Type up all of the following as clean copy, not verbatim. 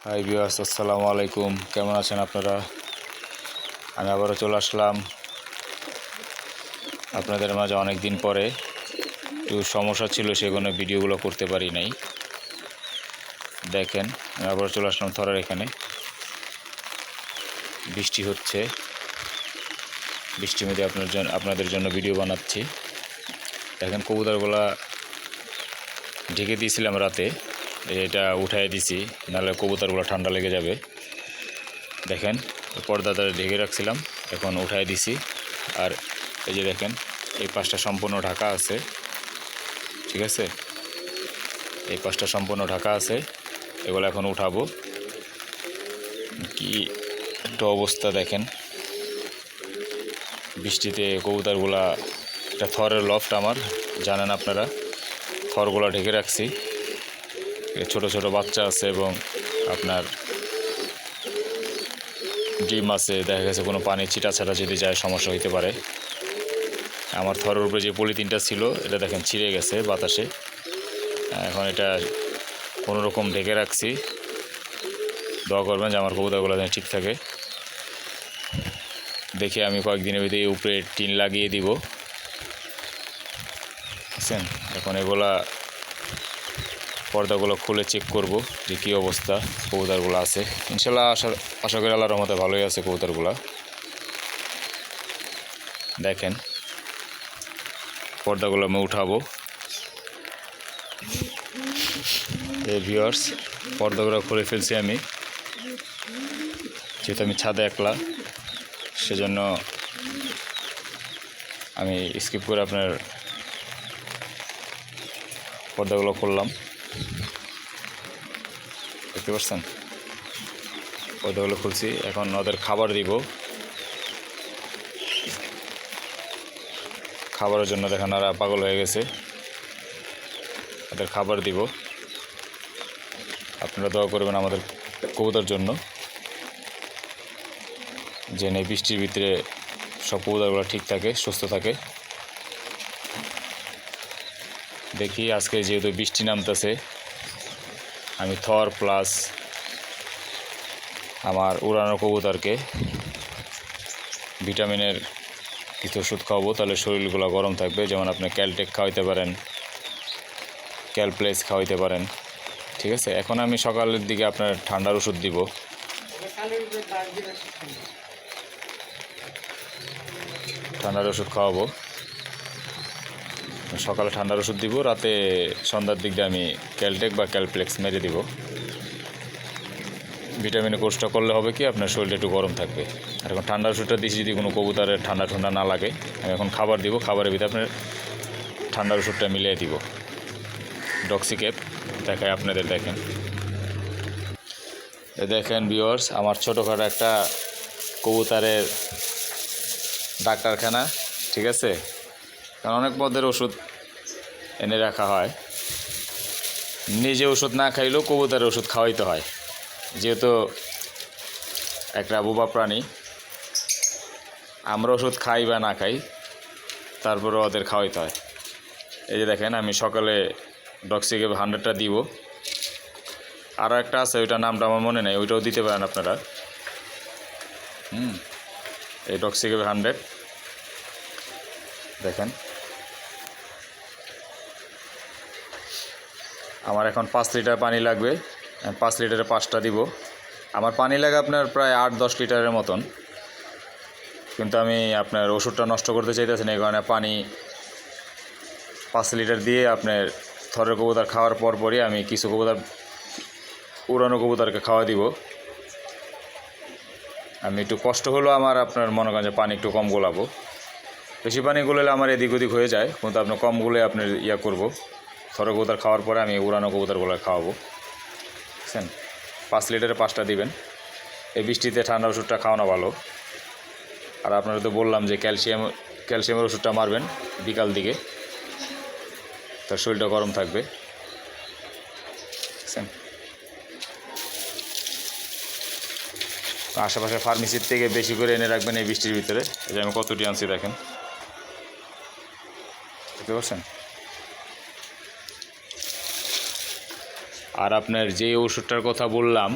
Hi viewers, আসসালামু আলাইকুম। কেমন আছেন আপনারা? আমি আবারও চলে আসলাম আপনাদের মাঝে অনেক দিন পরে। একটু সমস্যা ছিল, সেগুলো ভিডিওগুলো করতে পারি নাই। দেখেন, আমি আবারও চলে আসলাম থরার এখানে। বৃষ্টি হচ্ছে, বৃষ্টির মধ্যে আপনাদের জন্য ভিডিও বানাচ্ছি। দেখেন, কবুতরগুলা ঢেকে দিয়েছিলাম রাতে, এটা উঠাই দিছি, নাহলে কবুতরগুলো ঠান্ডা লেগে যাবে। দেখেন, পর্দাটা ঢেকে রাখছিলাম, এখন উঠাই দিছি। আর এই যে দেখেন, এই পাশটা সম্পূর্ণ ঢাকা আছে, ঠিক আছে? এই পাশটা সম্পূর্ণ ঢাকা আছে, এগুলো এখন উঠাবো। কি একটা অবস্থা দেখেন, বৃষ্টিতে কবুতরগুলা। এটা থরের লফট আমার, জানেন আপনারা, থরগুলা ঢেকে রাখছি। ছোট ছোট বাচ্চা আছে এবং আপনার ডিম আছে। দেখা গেছে কোনো পানি ছিটা ছাড়া যদি যায় সমস্যা হইতে পারে। আমার থরের উপরে যে পলিথিনটা ছিল, এটা দেখেন ছিঁড়ে গেছে বাতাসে। এখন এটা কোনো রকম ঢেকে রাখছি। দোয়া করবেন যে আমার কবুতরগুলো যেন ঠিক থাকে। দেখে আমি কয়েকদিনের ভিতরে উপরে টিন লাগিয়ে দিব, বুঝছেন? এখন এগুলা পর্দাগুলো খুলে চেক করব যে কী অবস্থা কবুতরগুলো আছে। ইনশাল্লাহ আশা করি আল্লাহর রহমতে ভালোই আছে কবুতরগুলো। দেখেন, পর্দাগুলো আমি উঠাবো। এই ভিউয়ার্স, পর্দাগুলো খুলে ফেলছি আমি, যেহেতু আমি ছাদে একলা, সেজন্য আমি স্কিপ করে আপনার পর্দাগুলো খুললাম। দেখতে পাচ্ছেন, পর্দাগুলো খুলছি। এখন ওদের খাবার দিব। খাবারের জন্য দেখেন ওরা পাগল হয়ে গেছে, ওদের খাবার দিব। আপনারা দোয়া করবেন আমাদের কবুতর জন্য, যে এই বৃষ্টির ভিতরে সব কবুতরগুলো ঠিক থাকে, সুস্থ থাকে। দেখি আজকে যেহেতু বৃষ্টি নামতেছে, আমি থর প্লাস আমার উড়ানো কবুতরকে ভিটামিনের কিছু ওষুধ খাওয়াবো, তাহলে শরীরগুলো গরম থাকবে। যেমন আপনি ক্যালটেক খাওয়াইতে পারেন, ক্যালপ্লেস খাওয়াইতে পারেন, ঠিক আছে? এখন আমি সকালের দিকে আপনার ঠান্ডার ওষুধ দিব। ঠান্ডার ওষুধ খাওয়াবো, সকালে ঠান্ডার ওষুধ দিব, রাতে সন্ধ্যার দিক দিয়ে আমি ক্যালটেক বা ক্যালপ্লেক্স মেরে দিব। ভিটামিনের কোর্সটা করলে হবে কি, আপনার শরীরটা একটু গরম থাকবে। আর এখন ঠান্ডার ওষুধটা দিচ্ছি, যদি কোনো কবুতরের ঠান্ডা ঠান্ডা না লাগে, আমি এখন খাবার দিব, খাবারের ভিতরে আপনার ঠান্ডার ওষুধটা মিলিয়ে দিব। ডক্সিক্যাপ দেখায় আপনাদের, দেখেন। দেখেন ভিউয়ার্স, আমার ছোটোখাটো একটা কবুতরের ডাক্তারখানা, ঠিক আছে? কারণ অনেক পদের ওষুধ এনে রাখা হয়, নিজে ওষুধ না খাইলেও কবুতরের ওষুধ খাওয়াইতে হয়, যেহেতু একটা বোবা প্রাণী। আমরা ওষুধ খাই বা না খাই, তারপরে ওদের খাওয়াইতে হয়। এই যে দেখেন, আমি সকালে ডক্সিক্যাপ 100টা দিব। আরও একটা আছে, ওইটার নামটা আমার মনে নেই, ওইটাও দিতে পারেন আপনারা। এই ডক্সিক্যাপ 100 দেখেন। আমার এখন 5 লিটার পানি লাগবে, 5 লিটারে 5টা দিব। আমার পানি লাগে আপনার প্রায় 8-10 লিটারের মতন, কিন্তু আমি আপনার ওষুধটা নষ্ট করতে চাইতেছি না, এই কারণে পানি 5 লিটার দিয়ে আপনার থরের কবুতর খাওয়ার পরই আমি কিছু কবুতর উড়ানো কবুতরকে খাওয়া দিব। আমি একটু কষ্ট হলেও আমার আপনার মনে করেন যে পানি একটু কম গোলাবো। বেশি পানি গোলালে আমার এদিক ওদিক হয়ে যায়, কিন্তু আপনার কম গুলে আপনার ইয়া করবো। থরের কবুতর খাওয়ার পরে আমি উড়ানো কবুতরগুলো খাওয়াবো, বুঝছেন? 5 লিটারে 5টা দিবেন। এই বৃষ্টিতে ঠান্ডা ওষুধটা খাওয়ানো ভালো। আর আপনারা তো বললাম যে ক্যালসিয়ামের ওষুধটা মারবেন বিকাল দিকে, তার শরীরটা গরম থাকবে, বুঝছেন? আশেপাশে ফার্মেসির থেকে বেশি করে এনে রাখবেন এই বৃষ্টির ভিতরে। এই যে আমি কতটি আনছি দেখেন, দেখতে পাচ্ছেন? আর আপনার যে ওষুধটার কথা বললাম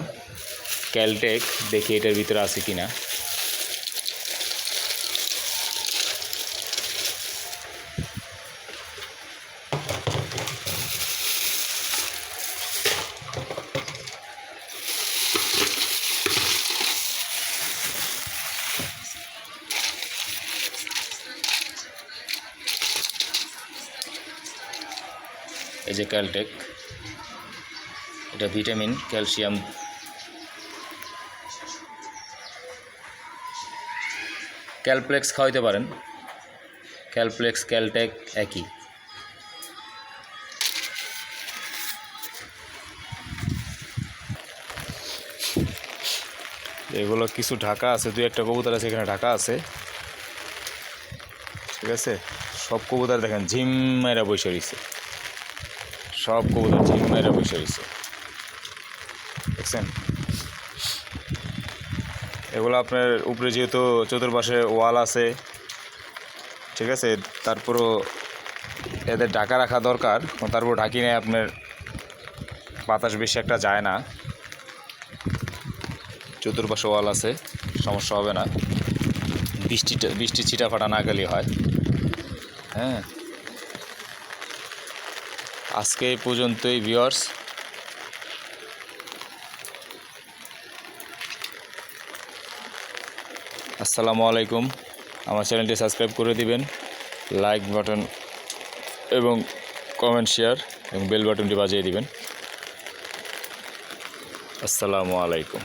ক্যালটেক, দেখি এটার ভিতরে আছে কিনা। এই যে ক্যালটেক, এটা ভিটামিন ক্যালসিয়াম। ক্যালপ্লেক্স খাওয়াইতে পারেন, ক্যালপ্লেক্স ক্যালটেক একই। এগুলো কিছু ঢাকা আছে, 2-1টা কবুতর আছে এখানে ঢাকা আছে, ঠিক আছে। সব কবুতর দেখেন ঝিম মেরা বসে রয়েছে, সব কবুতর ঝিম মেরা বসে রয়েছে, দেখছেন। এগুলো আপনার উপরে যেহেতু চতুর্পাশে ওয়াল আছে, ঠিক আছে, তারপরও এদের ঢাকা রাখা দরকার। তারপর ঢাকি নেয় আপনার বাতাস বেশি একটা যায় না, চতুর্পাশে ওয়াল আছে, সমস্যা হবে না। বৃষ্টি ছিটা ফাটা না গেলে হয়। হ্যাঁ, আজকে এই পর্যন্তই ভিউয়ার্স। আসসালামু আলাইকুম। আমার চ্যানেলটি সাবস্ক্রাইব করে দিবেন, লাইক বাটন এবং কমেন্ট, শেয়ার এবং বেল বাটনটি বাজিয়ে দিবেন। আসসালামু আলাইকুম।